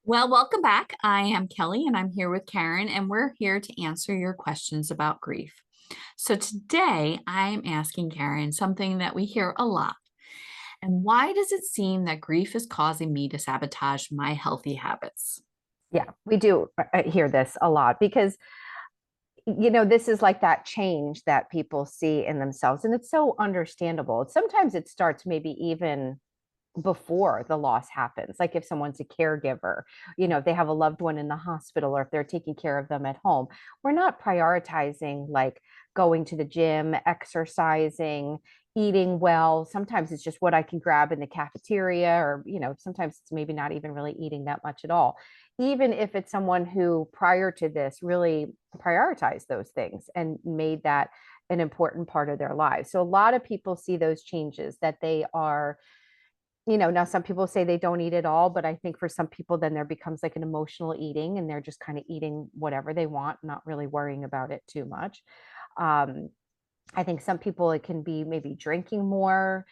Well, welcome back. I am Kelly and I'm here with Karen, and we're here to answer your questions about grief. So, today I'm asking Karen something that we hear a lot. And why does it seem that grief is causing me to sabotage my healthy habits? Yeah, we do hear this a lot because, this is like that change that people see in themselves. And it's so understandable. Sometimes it starts maybe even before the loss happens. Like if someone's a caregiver, if they have a loved one in the hospital or if they're taking care of them at home, we're not prioritizing like going to the gym, exercising, eating well. Sometimes it's just what I can grab in the cafeteria, or, sometimes it's maybe not even really eating that much at all. Even if it's someone who prior to this really prioritized those things and made that an important part of their lives. So a lot of people see those changes that they are, now some people say they don't eat at all, but I think for some people, then there becomes like an emotional eating and they're just kind of eating whatever they want, not really worrying about it too much. Um, I think some people, it can be maybe drinking more,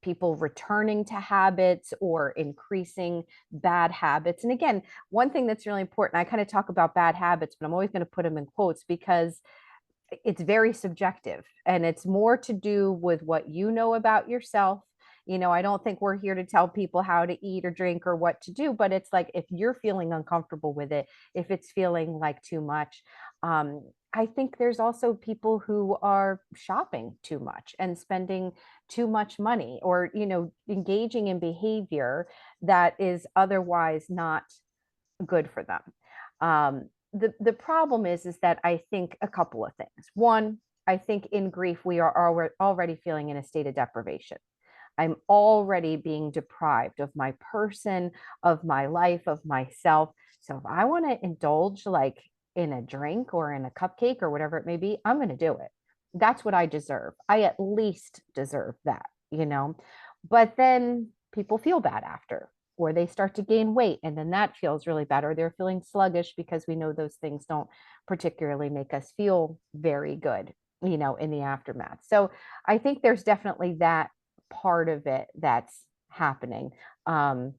people returning to habits or increasing bad habits. And again, one thing that's really important, I kind of talk about bad habits, but I'm always going to put them in quotes because it's very subjective and it's more to do with what you know about yourself. I don't think we're here to tell people how to eat or drink or what to do, but it's like if you're feeling uncomfortable with it, if it's feeling like too much. I think there's also people who are shopping too much and spending too much money, or, engaging in behavior that is otherwise not good for them. The problem is that I think a couple of things. One, I think in grief we are already feeling in a state of deprivation. I'm already being deprived of my person, of my life, of myself. So if I want to indulge like in a drink or in a cupcake or whatever it may be, I'm going to do it. That's what I deserve. I at least deserve that. But then people feel bad after, or they start to gain weight, and then that feels really bad, or they're feeling sluggish because we know those things don't particularly make us feel very good, in the aftermath. So I think there's definitely that part of it that's happening. Well,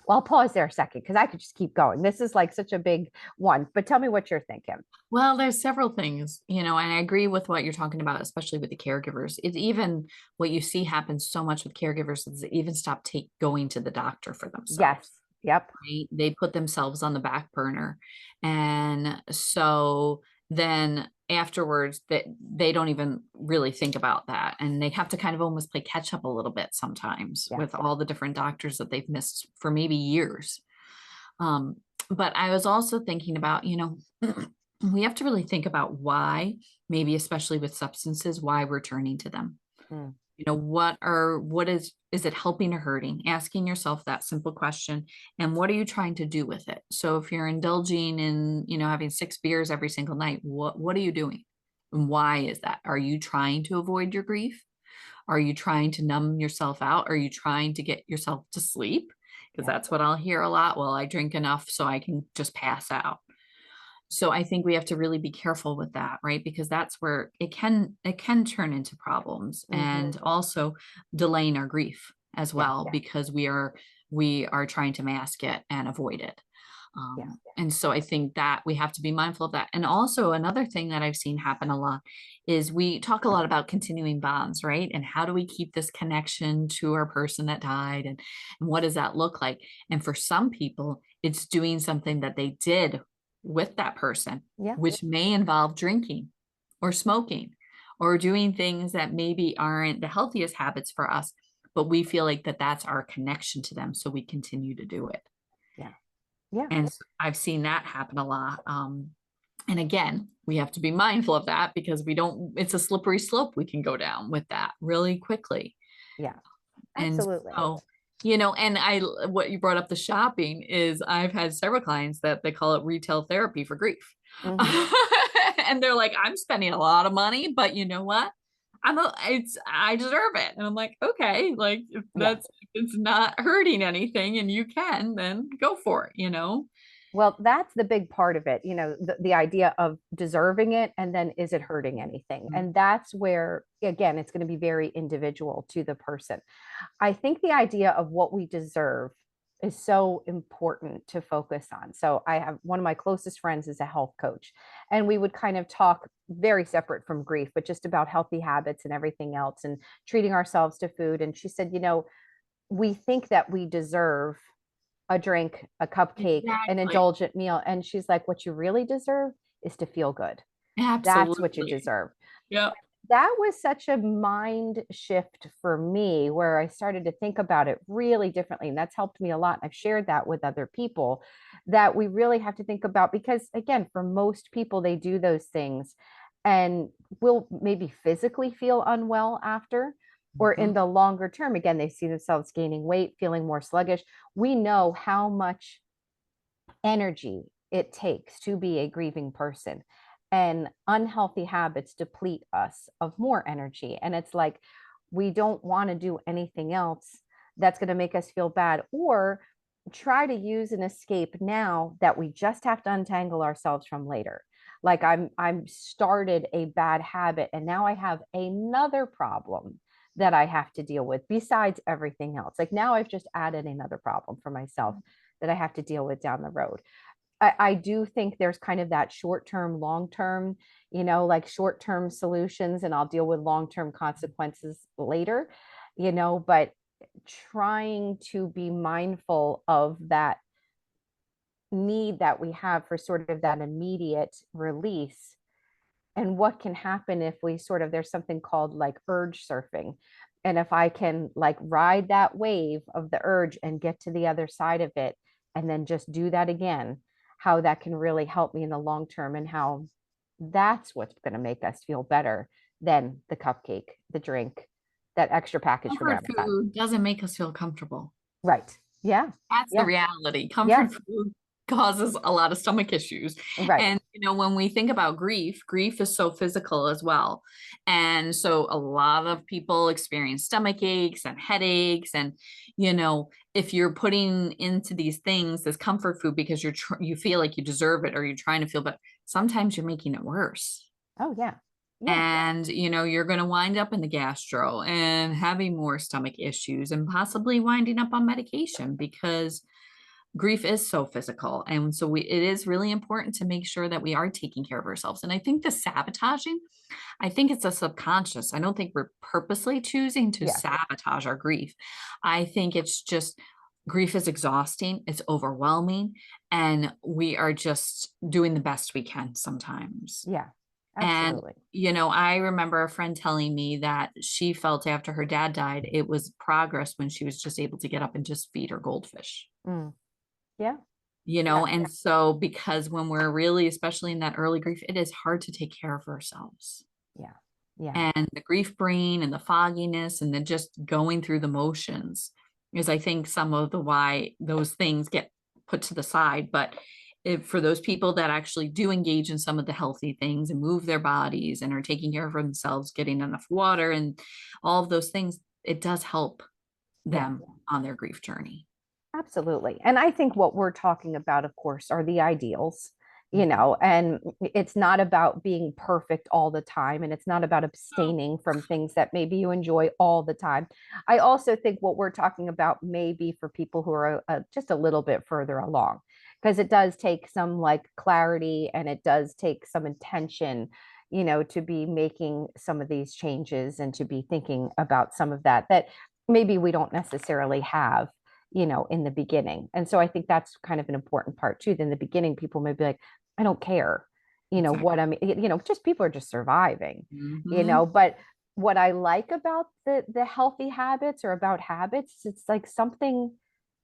I'll pause there a second because I could just keep going. This is like such a big one, but tell me what you're thinking. Well, there's several things, and I agree with what you're talking about, especially with the caregivers. It's even what you see happens so much with caregivers is they even stop going to the doctor for themselves. Yes. Yep. Right? They put themselves on the back burner. And so then afterwards that they don't even really think about that. And they have to kind of almost play catch up a little bit sometimes Yeah. with all the different doctors that they've missed for maybe years. Um, but I was also thinking about, we have to really think about why, maybe especially with substances, why we're turning to them. Mm. What is it helping or hurting? Asking yourself that simple question. And what are you trying to do with it? So if you're indulging in, having 6 beers every single night, what are you doing? And why is that? Are you trying to avoid your grief? Are you trying to numb yourself out? Are you trying to get yourself to sleep? Because Yeah. that's what I'll hear a lot. Well, I drink enough so I can just pass out. So I think we have to really be careful with that, right? Because that's where it can turn into problems, Hmm. and also delaying our grief as Yeah. well, because we are trying to mask it and avoid it. Yeah. And so I think that we have to be mindful of that. And also another thing that I've seen happen a lot is we talk a lot about continuing bonds, right? And how do we keep this connection to our person that died, and what does that look like? And for some people, it's doing something that they did with that person, Yeah. which may involve drinking or smoking or doing things that maybe aren't the healthiest habits for us, but we feel like that's our connection to them. So we continue to do it. Yeah. Yeah. And so I've seen that happen a lot. And again, we have to be mindful of that because it's a slippery slope we can go down with that really quickly. Yeah. And Absolutely. so, and what you brought up, the shopping, is I've had several clients that they call it retail therapy for grief. Hmm. And they're like, I'm spending a lot of money, but you know what? I deserve it. And I'm like, okay, like if Yeah. it's not hurting anything and you can, then go for it. Well, that's the big part of it, the idea of deserving it, and then is it hurting anything? Mhm. And that's where, again, it's going to be very individual to the person. I think the idea of what we deserve is so important to focus on. So I have one of my closest friends is a health coach, and we would kind of talk very separate from grief, but just about healthy habits and everything else and treating ourselves to food. And she said, we think that we deserve a drink, a cupcake, an Exactly. indulgent meal. And she's like, what you really deserve is to feel good. That's what you Absolutely. deserve. Yep. That was such a mind shift for me where I started to think about it really differently. And that's helped me a lot. I've shared that with other people that we really have to think about because, again, for most people, they do those things and will maybe physically feel unwell after, or in Mhm. the longer term, again, they see themselves gaining weight, feeling more sluggish. We know how much energy it takes to be a grieving person. And unhealthy habits deplete us of more energy. And it's like, we don't want to do anything else that's going to make us feel bad or try to use an escape now that we just have to untangle ourselves from later. Like I'm started a bad habit and now I have another problem that I have to deal with besides everything else. Like now I've just added another problem for myself that I have to deal with down the road. I do think there's kind of that short term, long term, like short term solutions, and I'll deal with long term consequences later, but trying to be mindful of that need that we have for sort of that immediate release and what can happen if we sort of there's something called like urge surfing, and if I can like ride that wave of the urge and get to the other side of it and then just do that again, how that can really help me in the long term and how that's what's going to make us feel better than the cupcake, the drink, that extra package from Comfort Amazon. food doesn't make us feel comfortable. Right. Yeah. That's the Yeah. reality. Yeah. Comfort food causes a lot of stomach issues. Right. And, when we think about grief, grief is so physical as well. And so a lot of people experience stomach aches and headaches. And, if you're putting into these things, this comfort food, because you feel like you deserve it or you're trying to feel better, sometimes you're making it worse. Oh yeah. Yeah. And you're going to wind up in the gastro and having more stomach issues and possibly winding up on medication because grief is so physical. And so it is really important to make sure that we are taking care of ourselves. And I think the sabotaging, I think it's a subconscious. I don't think we're purposely choosing to Yeah. sabotage our grief. I think it's just grief is exhausting, it's overwhelming, and we are just doing the best we can sometimes. Yeah. And, Absolutely. I remember a friend telling me that she felt after her dad died, it was progress when she was just able to get up and just feed her goldfish. Mm. Yeah. Yeah. Yeah. And so because when we're really, especially in that early grief, it is hard to take care of ourselves. Yeah. Yeah. And the grief brain and the fogginess and then just going through the motions is, I think, some of the why those things get put to the side. But if for those people that actually do engage in some of the healthy things and move their bodies and are taking care of themselves, getting enough water and all of those things, it does help Yeah. them on their grief journey. Absolutely. And I think what we're talking about, of course, are the ideals, Mhm. and it's not about being perfect all the time. And it's not about Oh, abstaining from things that maybe you enjoy all the time. I also think what we're talking about may be for people who are just a little bit further along, because it does take some like clarity and it does take some intention, to be making some of these changes and to be thinking about some of that maybe we don't necessarily have in the beginning. And so I think that's kind of an important part too. In the beginning, people may be like, I don't care, exactly. what just people are just surviving, Hmm. but what I like about the healthy habits or about habits, it's like something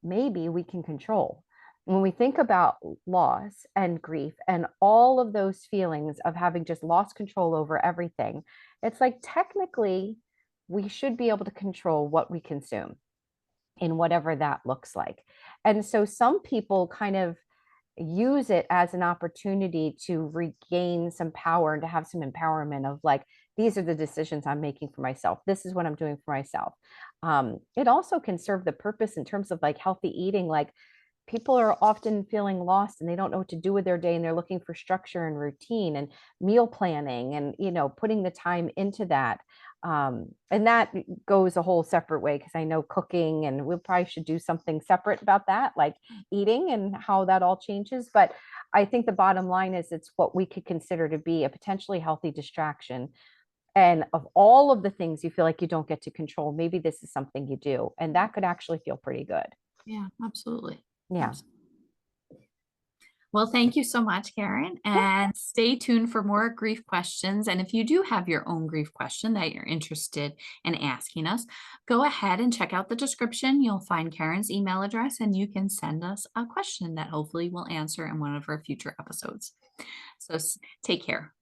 maybe we can control. When we think about loss and grief and all of those feelings of having just lost control over everything, it's like technically we should be able to control what we consume in whatever that looks like. And so some people kind of use it as an opportunity to regain some power and to have some empowerment of like, these are the decisions I'm making for myself. This is what I'm doing for myself. It also can serve the purpose in terms of like healthy eating. Like people are often feeling lost and they don't know what to do with their day and they're looking for structure and routine and meal planning and putting the time into that. And that goes a whole separate way because I know cooking, and we probably should do something separate about that, like eating and how that all changes. But I think the bottom line is it's what we could consider to be a potentially healthy distraction. And of all of the things you feel like you don't get to control, maybe this is something you do, and that could actually feel pretty good. Yeah, absolutely. Yeah. Absolutely. Well, thank you so much, Karen, Yeah. and stay tuned for more grief questions. And if you do have your own grief question that you're interested in asking us, go ahead and check out the description. You'll find Karen's email address, and you can send us a question that hopefully we'll answer in one of our future episodes. So take care.